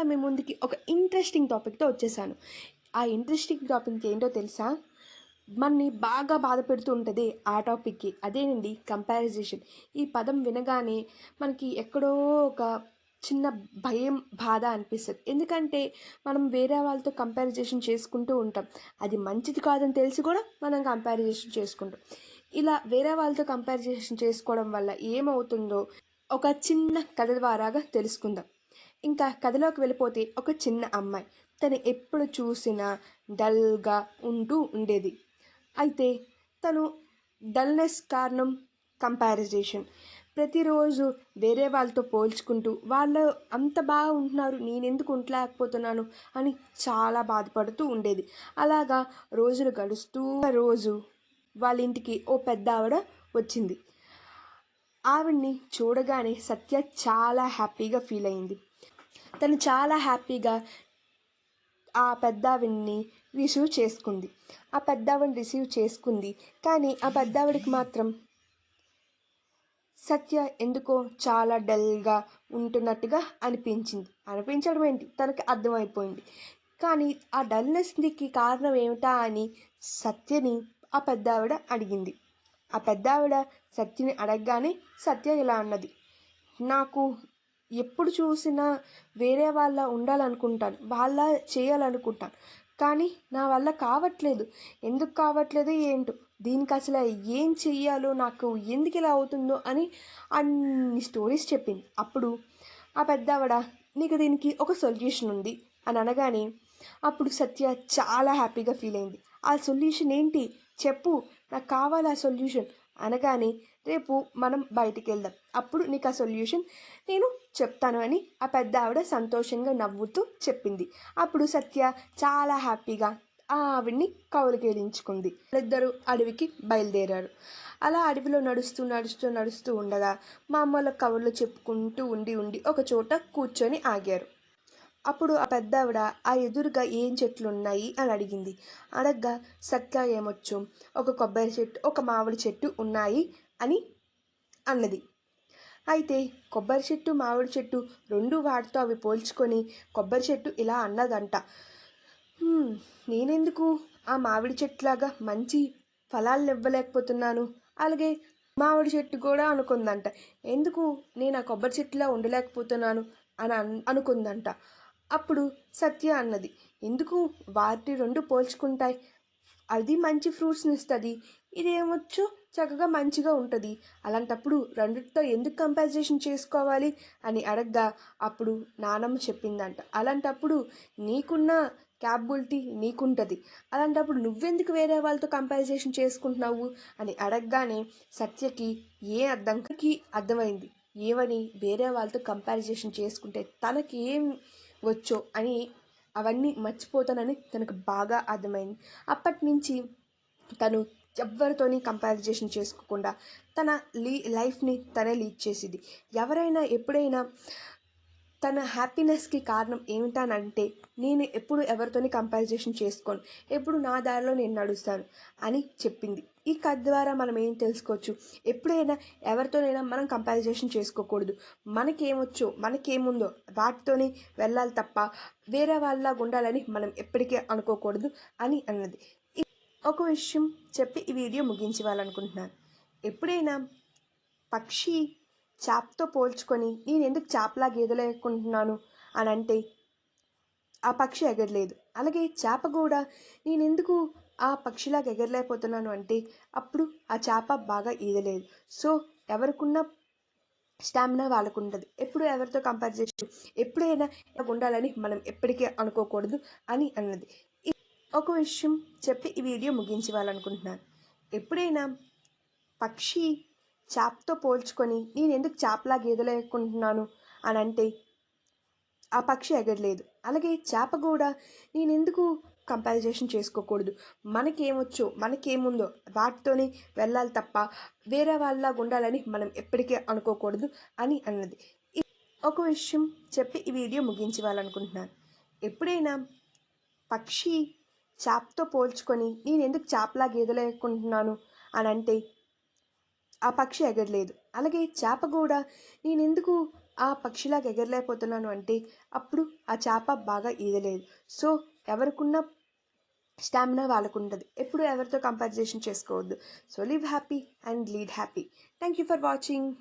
మీ ముందుకి ఒక ఇంట్రెస్టింగ్ టాపిక్తో వచ్చేసాను. ఆ ఇంట్రెస్టింగ్ టాపిక్ ఏంటో తెలుసా? మనని బాగా బాధ పెడుతూ ఉంటుంది ఆ టాపిక్కి. అదేనండి కంపారిజేషన్. ఈ పదం వినగానే మనకి ఎక్కడో ఒక చిన్న భయం, బాధ అనిపిస్తది. ఎందుకంటే మనం వేరే వాళ్ళతో కంపారిజేషన్ చేసుకుంటూ ఉంటాం. అది మంచిది కాదని తెలిసి కూడా మనం కంపారిజేషన్ చేసుకుంటాం. ఇలా వేరే వాళ్ళతో కంపారిజేషన్ చేసుకోవడం వల్ల ఏమవుతుందో ఒక చిన్న కథ ద్వారాగా తెలుసుకుందాం. ఇంకా కథలోకి వెళ్ళిపోతే ఒక చిన్న అమ్మాయి. తను ఎప్పుడు చూసినా డల్‌గా ఉంటూ ఉండేది. అయితే తను డల్‌నెస్ కారణం కంపారిజేషన్. ప్రతిరోజు వేరే వాళ్ళతో పోల్చుకుంటూ వాళ్ళు అంత బాగా ఉంటున్నారు, నేనెందుకు ఉండలేకపోతున్నాను అని చాలా బాధపడుతూ ఉండేది. అలాగా రోజులు గడుస్తూ రోజు వాళ్ళ ఇంటికి ఓ పెద్దావిడ వచ్చింది. ఆవిడ్ని చూడగానే సత్య చాలా హ్యాపీగా ఫీల్ అయింది. తను చాలా హ్యాపీగా ఆ పెద్దావిడని రిసీవ్ చేసుకుంది. ఆ పెద్దావిడని రిసీవ్ చేసుకుంది. కానీ ఆ పెద్దావిడకి మాత్రం సత్య ఎందుకో చాలా డల్‌గా ఉంటున్నట్టుగా అనిపించడం ఏంటి, తనకి అర్థమైపోయింది. కానీ ఆ డల్‌నెస్‌కి కారణం ఏమిటా అని సత్యని ఆ పెద్దావిడ అడిగింది. ఆ పెద్దావిడ సత్యని అడగగానే సత్య ఇలా అన్నది, నాకు ఎప్పుడు చూసినా వేరే వాళ్ళ ఉండాలనుకుంటాను, వాళ్ళ చేయాలనుకుంటాను, కానీ నా వల్ల కావట్లేదు. ఎందుకు కావట్లేదో ఏంటో, దీనికి అసలు ఏం చెయ్యాలో, నాకు ఎందుకు ఇలా అవుతుందో అని అన్ని స్టోరీస్ చెప్పింది. అప్పుడు ఆ పెద్దావిడ, నీకు దీనికి ఒక సొల్యూషన్ ఉంది అని అనగానే అప్పుడు సత్య చాలా హ్యాపీగా ఫీల్ అయింది. ఆ సొల్యూషన్ ఏంటి చెప్పు, నాకు కావాలి ఆ సొల్యూషన్ అనగానే, రేపు మనం బయటికి వెళ్దాం, అప్పుడు నీకు ఆ సొల్యూషన్ నేను చెప్తాను అని ఆ పెద్ద ఆవిడ సంతోషంగా నవ్వుతూ చెప్పింది. అప్పుడు సత్య చాలా హ్యాపీగా ఆవిడ్ని కౌగిలించుకుంది. వాళ్ళిద్దరూ అడవికి బయలుదేరారు. అలా అడవిలో నడుస్తూ ఉండగా మా అమ్మల కబుర్లు చెప్పుకుంటూ ఉండి ఒక చోట కూర్చొని ఆగారు. అప్పుడు ఆ పెద్దావిడ ఆ ఎదురుగా ఏం చెట్లు ఉన్నాయి అని అడిగింది. అడగ్గా సత్య ఏమొచ్చు, ఒక కొబ్బరి చెట్టు, ఒక మామిడి చెట్టు ఉన్నాయి అని అన్నది. అయితే కొబ్బరి చెట్టు, మామిడి చెట్టు రెండు వాటితో అవి పోల్చుకొని కొబ్బరి చెట్టు ఇలా అన్నదంట, నేనెందుకు ఆ మామిడి చెట్టులాగా మంచి ఫలాలను ఇవ్వలేకపోతున్నాను, అలాగే మామిడి చెట్టు కూడా అనుకుందంట, ఎందుకు నేను ఆ కొబ్బరి చెట్టులా ఉండలేకపోతున్నాను అని అనుకుందంట. అప్పుడు సత్య అన్నది, ఎందుకు వాటి రెండు పోల్చుకుంటాయి, అది మంచి ఫ్రూట్స్ని ఇస్తుంది, ఇదేమొచ్చు చక్కగా మంచిగా ఉంటుంది, అలాంటప్పుడు రెండిటితో ఎందుకు కంపారిజేషన్ చేసుకోవాలి అని అడగ్గా అప్పుడు నానమ్మ చెప్పిందంట, అలాంటప్పుడు నీకున్న క్యాపబిలిటీ నీకుంటుంది, అలాంటప్పుడు నువ్వెందుకు వేరే వాళ్ళతో కంపారిజేషన్ చేసుకుంటున్నావు అని అడగగానే సత్యకి అర్థమైంది, ఏమని వేరే వాళ్ళతో కంపారిజేషన్ చేసుకుంటే తనకి ఏం వచ్చో అని, అవన్నీ మర్చిపోతానని తనకు బాగా అర్థమైంది. అప్పటి నుంచి తను ఎవ్వరితోని కంపారిజేషన్ చేసుకోకుండా తన లైఫ్ని తనే లీడ్ చేసేది. ఎవరైనా ఎప్పుడైనా తన హ్యాపీనెస్కి కారణం ఏమిటానంటే, నేను ఎప్పుడు ఎవరితోని కంపారిజేషన్ చేసుకోను, ఎప్పుడు నా దారిలో నేను నడుస్తాను అని చెప్పింది. ఈ కథ ద్వారా మనం ఏం తెలుసుకోవచ్చు, ఎప్పుడైనా ఎవరితోనైనా మనం కంపారిజేషన్ చేసుకోకూడదు. మనకేమొచ్చో, మనకేముందో వాటితోనే వెళ్ళాలి తప్ప వేరే వాళ్ళలాగా ఉండాలని మనం ఎప్పటికీ అనుకోకూడదు అని అన్నది. ఒక విషయం చెప్పి ఈ వీడియో ముగించాలనుకుంటున్నాను. ఎప్పుడైనా పక్షి చేపతో పోల్చుకొని నేను ఎందుకు చేపలాగా ఎగరలేకుంటున్నాను అని అంటే ఆ పక్షి ఎగరలేదు. అలాగే చేప కూడా నేను ఎందుకు ఆ పక్షిలాగా ఎగరలేకపోతున్నాను అంటే అప్పుడు ఆ చేప బాగా ఈదలేదు. సో ఎవరికున్న స్టామినా వాళ్ళకు ఉంటుంది. ఎప్పుడు ఎవరితో కంపేర్ చేసి ఎప్పుడైనా ఉండాలని మనం ఎప్పటికీ అనుకోకూడదు అని అన్నది. ఒక విషయం చెప్పి ఈ వీడియో ముగించాలనుకుంటున్నాను. ఎప్పుడైనా పక్షి చేపతో పోల్చుకొని నేను ఎందుకు చేపలాగా ఎగరలేకుంటున్నాను అని అంటే ఆ పక్షి ఎగరలేదు. అలాగే చేప కూడా నేను ఎందుకు కంపారిజేషన్ చేసుకోకూడదు, మనకేమొచ్చో, మనకేముందో వాటితోనే వెళ్ళాలి తప్ప వేరే వాళ్ళలాగా ఉండాలని మనం ఎప్పటికీ అనుకోకూడదు అని అన్నది. ఒక విషయం చెప్పి ఈ వీడియో ముగించాలనుకుంటున్నాను. ఎప్పుడైనా పక్షి చేపతో పోల్చుకొని నేను ఎందుకు చేపలాగా ఎగరలేకుంటున్నాను అని అంటే ఆ పక్షి ఎగరలేదు. అలాగే చేప కూడా నేను ఎందుకు ఆ పక్షిలాగా ఎగరలేకపోతున్నాను అంటే అప్పుడు ఆ చేప బాగా ఈదలేదు. So ఎవరికున్న stamina వాళ్ళకుంటది. ఎప్పుడు ఎవరితో కంపారిజేషన్ చేసుకోవద్దు. So live happy and lead happy. Thank you for watching.